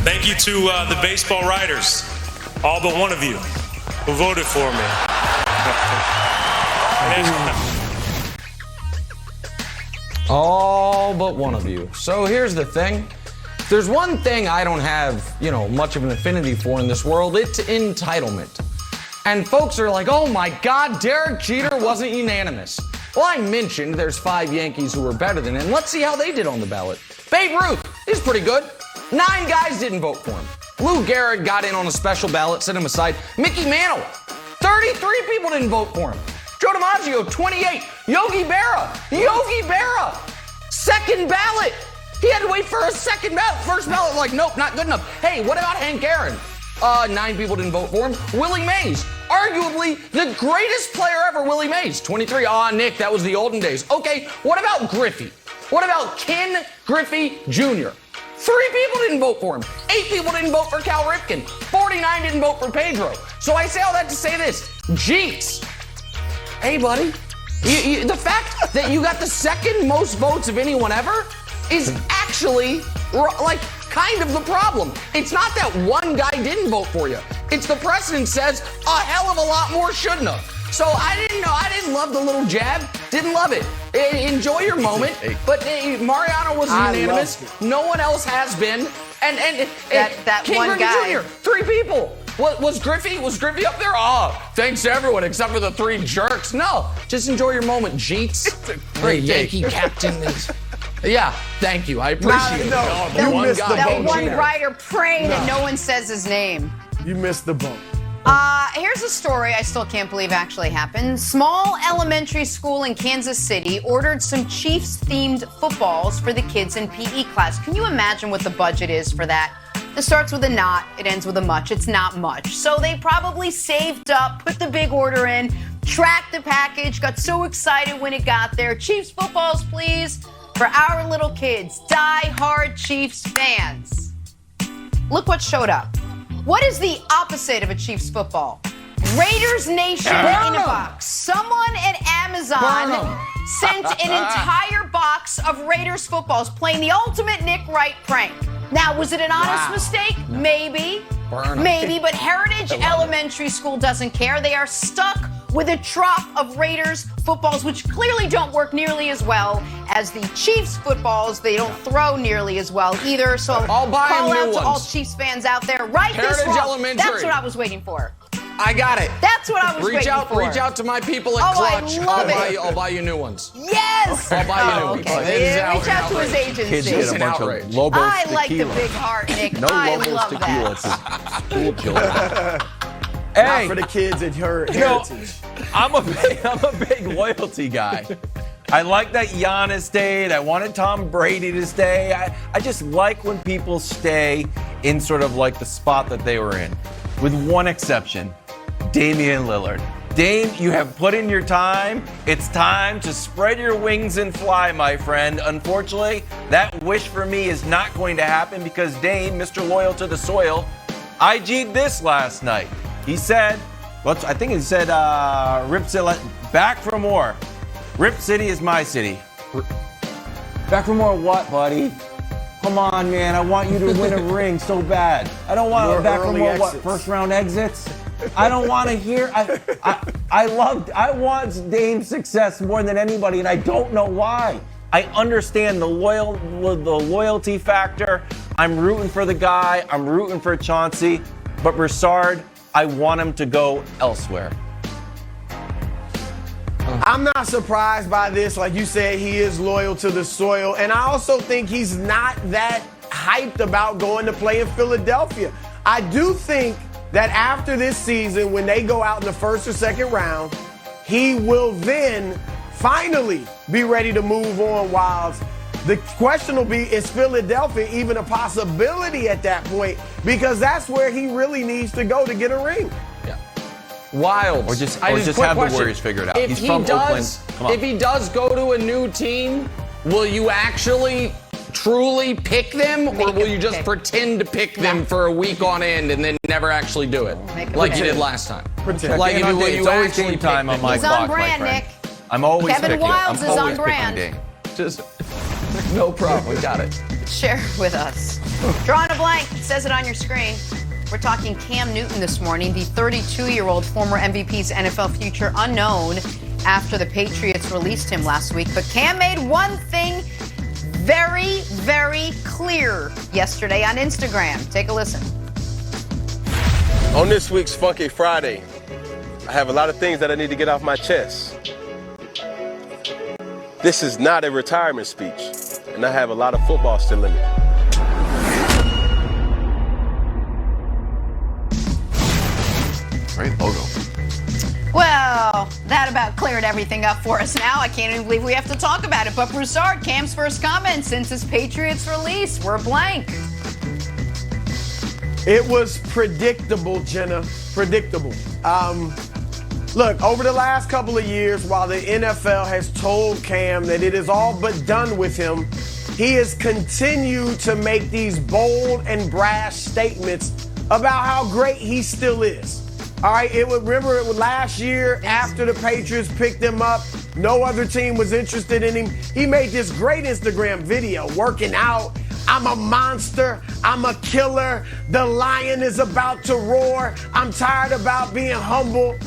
Thank you to the baseball writers, all but one of you, who voted for me. All but one of you. So here's the thing. If there's one thing I don't have, much of an affinity for in this world, it's entitlement. And folks are like, oh my God, Derek Jeter wasn't unanimous. Well, I mentioned there's 5 Yankees who were better than him. Let's see how they did on the ballot. Babe Ruth, he's pretty good. 9 guys didn't vote for him. Lou Gehrig got in on a special ballot, set him aside. Mickey Mantle, 33 people didn't vote for him. Joe DiMaggio, 28. Yogi Berra, second ballot. He had to wait for a second ballot. First ballot, like, nope, not good enough. Hey, what about Hank Aaron? 9 people didn't vote for him. Willie Mays, arguably the greatest player ever, Willie Mays, 23. Nick, that was the olden days. Okay, what about Griffey? What about Ken Griffey Jr.? 3 people didn't vote for him. 8 people didn't vote for Cal Ripken. 49 didn't vote for Pedro. So I say all that to say this. Jeez. Hey, buddy. The fact that you got the second most votes of anyone ever is actually, kind of the problem. It's not that one guy didn't vote for you. It's the precedent says a hell of a lot more shouldn't have. So I didn't love the little jab. Didn't love it. Enjoy your moment. But Mariano was unanimous. No one else has been. And that King one Griffey guy. Jr., 3 people. Was Griffey up there? Thanks to everyone except for the 3 jerks. No, just enjoy your moment, Jeets. Great Yankee captain. Yeah, thank you. I appreciate it. That one writer praying that no one says his name. You missed the boat. Here's a story I still can't believe actually happened. Small elementary school in Kansas City ordered some Chiefs-themed footballs for the kids in PE class. Can you imagine what the budget is for that? It starts with a not, it ends with a much. It's not much. So they probably saved up, put the big order in, tracked the package, got so excited when it got there. Chiefs footballs, please, for our little kids, die-hard Chiefs fans. Look what showed up. What is the opposite of a Chiefs football? Raiders Nation in a box. Someone at Amazon sent an entire box of Raiders footballs playing the ultimate Nick Wright prank. Now, was it an honest mistake? No. Maybe, but Heritage Elementary School doesn't care. They are stuck with a trough of Raiders footballs, which clearly don't work nearly as well as the Chiefs footballs. They don't throw nearly as well either. So I'll buy call out new to all ones. Chiefs fans out there. Right Heritage this one. Elementary. That's what I was waiting for. I got it. That's what I was waiting for. Reach out to my people at Clutch. I love I'll buy you new ones. Yes! I'll buy you new ones. Okay. Reach out to his agency. Kids get a bunch of Lobos I tequila. like the big heart, Nick. No I Lobos love tequila. that. It's school children. Not for the kids at Heritage. I'm a big loyalty guy. I like that Giannis stayed. I wanted Tom Brady to stay. I just like when people stay in sort of like the spot that they were in, with one exception. Damian Lillard. Dame, you have put in your time. It's time to spread your wings and fly, my friend. Unfortunately, that wish for me is not going to happen because Dame, Mr. Loyal to the Soil, IG'd this last night. He said, Rip City, back for more. Rip City is my city. Back for more what, buddy? Come on, man. I want you to win a ring so bad. I don't want back for more what? First round exits? I don't want to hear. I want Dame's success more than anybody, and I don't know why. I understand the loyalty factor. I'm rooting for the guy. I'm rooting for Chauncey, but Broussard, I want him to go elsewhere. I'm not surprised by this. Like you said, he is loyal to the soil, and I also think he's not that hyped about going to play in Philadelphia. I do think that after this season, when they go out in the first or second round, he will then finally be ready to move on. While the question will be, is Philadelphia even a possibility at that point? Because that's where he really needs to go to get a ring. Yeah. Wild. Or just have the Warriors figured out. He's from Oakland. Come on. If he does go to a new team, will you actually truly pick them, or will you just pretend to pick them for a week on end and then never actually do it, like you did last time? Like, will you always game time on my He's clock, on brand, my friend? Nick. I'm always Kevin picking. Wildes I'm is always on brand. picking game. Just No problem. We got it. Share with us. Drawing a blank. It says it on your screen. We're talking Cam Newton this morning, the 32-year-old former MVP's NFL future unknown after the Patriots released him last week. But Cam made one thing very, very clear yesterday on Instagram. Take a listen. On this week's Funky Friday, I have a lot of things that I need to get off my chest. This is not a retirement speech, and I have a lot of football still in me. Great logo. Well, that about cleared everything up for us now. I can't even believe we have to talk about it. But Broussard, Cam's first comment since his Patriots release. We're blank. It was predictable, Jenna. Predictable. Look, over the last couple of years, while the NFL has told Cam that it is all but done with him, he has continued to make these bold and brash statements about how great he still is. All right, remember it was last year after the Patriots picked him up. No other team was interested in him. He made this great Instagram video working out. I'm a monster. I'm a killer. The lion is about to roar. I'm tired about being humble.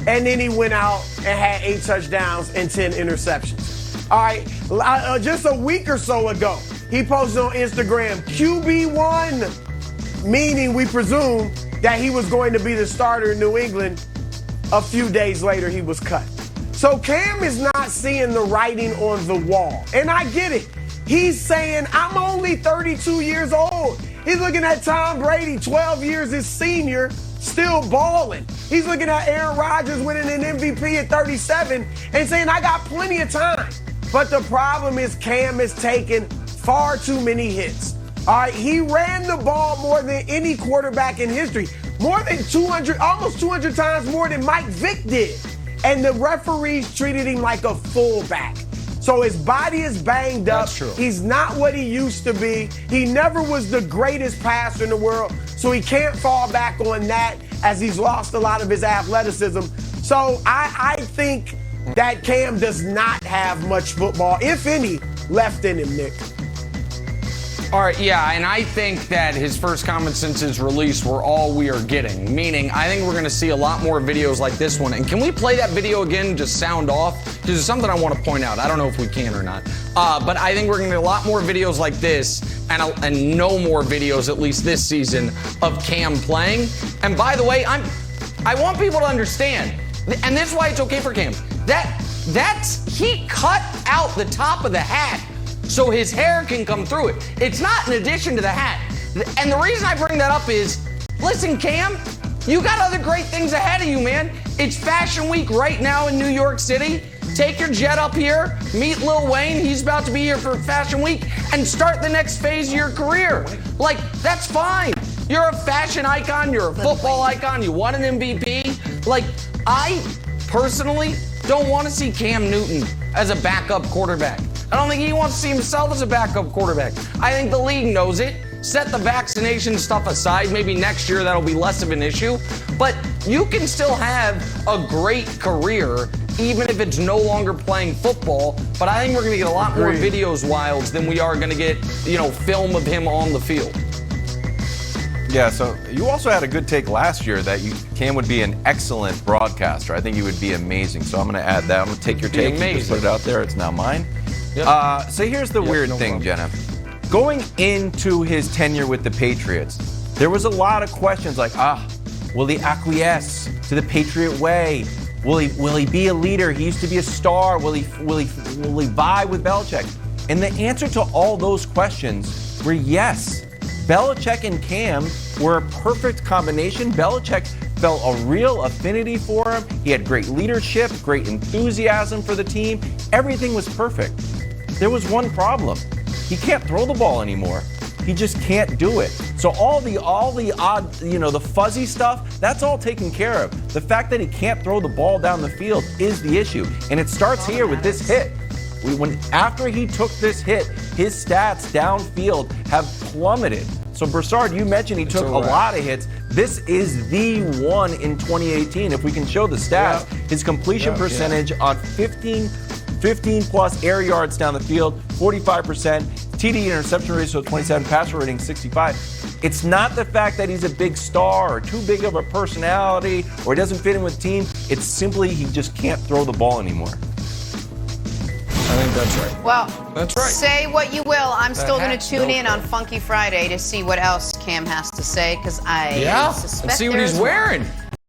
And then he went out and had 8 touchdowns and 10 interceptions. All right, just a week or so ago, he posted on Instagram, QB1, meaning we presume that he was going to be the starter in New England. A few days later, he was cut. So Cam is not seeing the writing on the wall. And I get it. He's saying, I'm only 32 years old. He's looking at Tom Brady, 12 years his senior, still balling. He's looking at Aaron Rodgers winning an MVP at 37 and saying, I got plenty of time. But the problem is Cam has taken far too many hits. All right, he ran the ball more than any quarterback in history. More than 200, almost 200 times more than Mike Vick did. And the referees treated him like a fullback. So his body is banged up. That's true. He's not what he used to be. He never was the greatest passer in the world. So he can't fall back on that as he's lost a lot of his athleticism. So I think that Cam does not have much football, if any, left in him, Nick. All right, yeah, and I think that his first comments since his release were all we are getting, meaning I think we're going to see a lot more videos like this one. And can we play that video again, just sound off? Because there's something I want to point out. I don't know if we can or not. But I think we're going to get a lot more videos like this and no more videos, at least this season, of Cam playing. And by the way, I want people to understand, and this is why it's okay for Cam, he cut out the top of the hat so his hair can come through it. It's not in addition to the hat. And the reason I bring that up is, listen, Cam, you got other great things ahead of you, man. It's Fashion Week right now in New York City. Take your jet up here, meet Lil Wayne, he's about to be here for Fashion Week, and start the next phase of your career. Like, that's fine. You're a fashion icon, you're a football icon, you won an MVP. Like, I personally don't want to see Cam Newton as a backup quarterback. I don't think he wants to see himself as a backup quarterback. I think the league knows it. Set the vaccination stuff aside. Maybe next year that'll be less of an issue. But you can still have a great career even if it's no longer playing football. But I think we're going to get a lot more videos, Wilds, than we are going to get, film of him on the field. Yeah, so you also had a good take last year that Cam would be an excellent broadcaster. I think he would be amazing. So I'm going to add that. I'm going to take your take and just put it out there. It's now mine. Yep. So here's the weird thing, Jenna. Going into his tenure with the Patriots, there was a lot of questions like, will he acquiesce to the Patriot way? Will he be a leader? He used to be a star. Will he vie with Belichick? And the answer to all those questions were yes. Belichick and Cam were a perfect combination. Belichick felt a real affinity for him. He had great leadership, great enthusiasm for the team. Everything was perfect. There was one problem. He can't throw the ball anymore. He just can't do it. So all the odd, the fuzzy stuff, that's all taken care of. The fact that he can't throw the ball down the field is the issue. And it starts here with this hit. After he took this hit, his stats downfield have plummeted. So Broussard, you mentioned he took a lot of hits. This is the one in 2018. If we can show the stats, his completion percentage on 15 15-plus air yards down the field, 45%, TD interception ratio 27, passer rating 65. It's not the fact that he's a big star or too big of a personality or he doesn't fit in with the team. It's simply he just can't throw the ball anymore. I think that's right. Well, that's right. Say what you will. I'm still going to tune in on Funky Friday to see what else Cam has to say because I suspect and see what he's wearing.